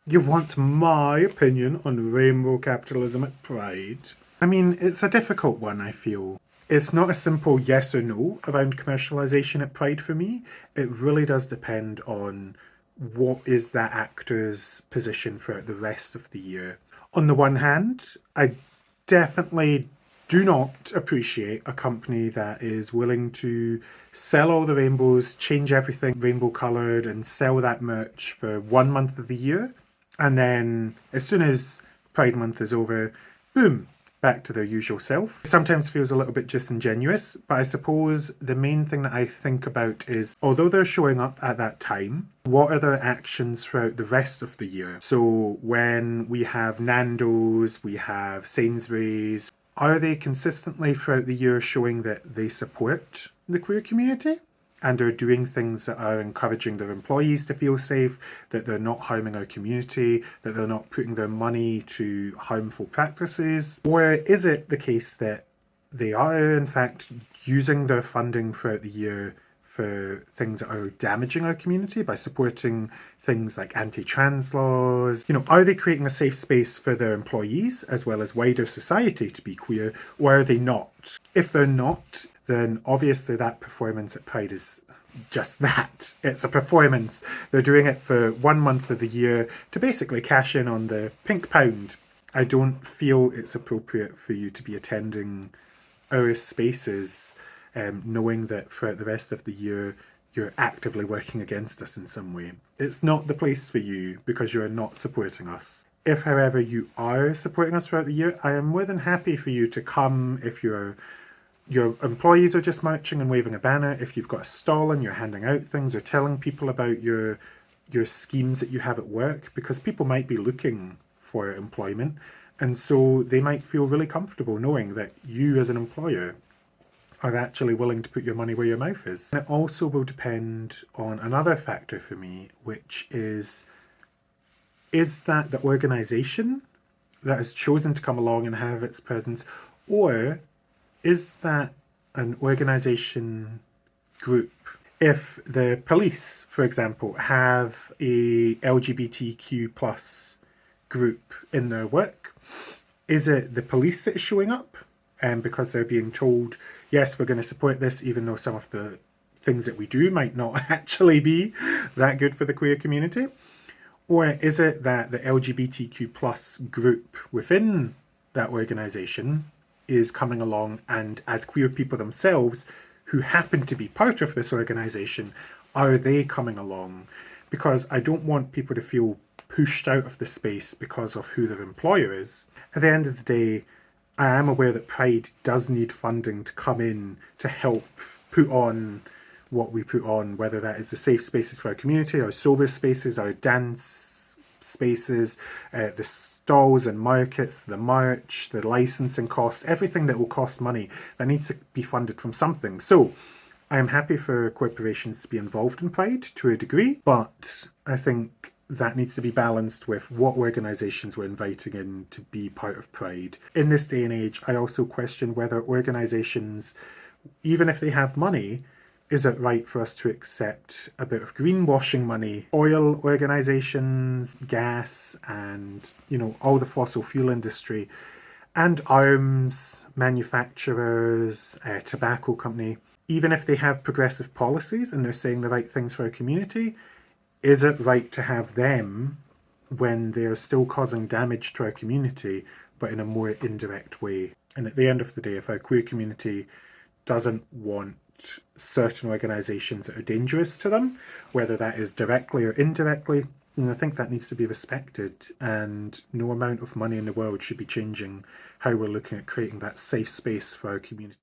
You want my opinion on rainbow capitalism at Pride? I mean, it's a difficult one, I feel. It's not a simple yes or no around commercialisation at Pride for me. It really does depend on what is that actor's position throughout the rest of the year. On the one hand, I definitely do not appreciate a company that is willing to sell all the rainbows, change everything rainbow coloured, and sell that merch for 1 month of the year. And then as soon as Pride Month is over, boom, back to their usual self. It sometimes feels a little bit disingenuous, but I suppose the main thing that I think about is, although they're showing up at that time, what are their actions throughout the rest of the year? So when we have Nando's, we have Sainsbury's, are they consistently throughout the year showing that they support the queer community? And are doing things that are encouraging their employees to feel safe, that they're not harming our community, that they're not putting their money to harmful practices? Or is it the case that they are, in fact, using their funding throughout the year for things that are damaging our community by supporting things like anti-trans laws? Are they creating a safe space for their employees as well as wider society to be queer, or are they not? If they're not, then obviously that performance at Pride is just that. It's a performance. They're doing it for 1 month of the year to basically cash in on the pink pound. I don't feel it's appropriate for you to be attending our spaces knowing that throughout the rest of the year you're actively working against us in some way. It's not the place for you because you're not supporting us. If, however, you are supporting us throughout the year, I am more than happy for you to come if your employees are just marching and waving a banner, if you've got a stall and you're handing out things or telling people about your schemes that you have at work, because people might be looking for employment, and so they might feel really comfortable knowing that you as an employer are actually willing to put your money where your mouth is. And it also will depend on another factor for me, which is that the organisation that has chosen to come along and have its presence, or is that an organisation group? If the police, for example, have a LGBTQ plus group in their work, is it the police that is showing up? And because they're being told, yes, we're going to support this, even though some of the things that we do might not actually be that good for the queer community? Or is it that the LGBTQ plus group within that organisation is coming along, and as queer people themselves who happen to be part of this organisation, are they coming along? Because I don't want people to feel pushed out of the space because of who their employer is. At the end of the day, I am aware that Pride does need funding to come in to help put on what we put on, whether that is the safe spaces for our community, our sober spaces, our dance spaces, the stalls and markets, the merch, the licensing costs, everything that will cost money that needs to be funded from something. So I am happy for corporations to be involved in Pride to a degree, but I think that needs to be balanced with what organisations we're inviting in to be part of Pride. In this day and age, I also question whether organisations, even if they have money, is it right for us to accept a bit of greenwashing money? Oil organisations, gas, and all the fossil fuel industry, and arms manufacturers, tobacco company, even if they have progressive policies and they're saying the right things for our community, is it right to have them when they're still causing damage to our community, but in a more indirect way? And at the end of the day, if our queer community doesn't want certain organisations that are dangerous to them, whether that is directly or indirectly, then I think that needs to be respected, and no amount of money in the world should be changing how we're looking at creating that safe space for our community.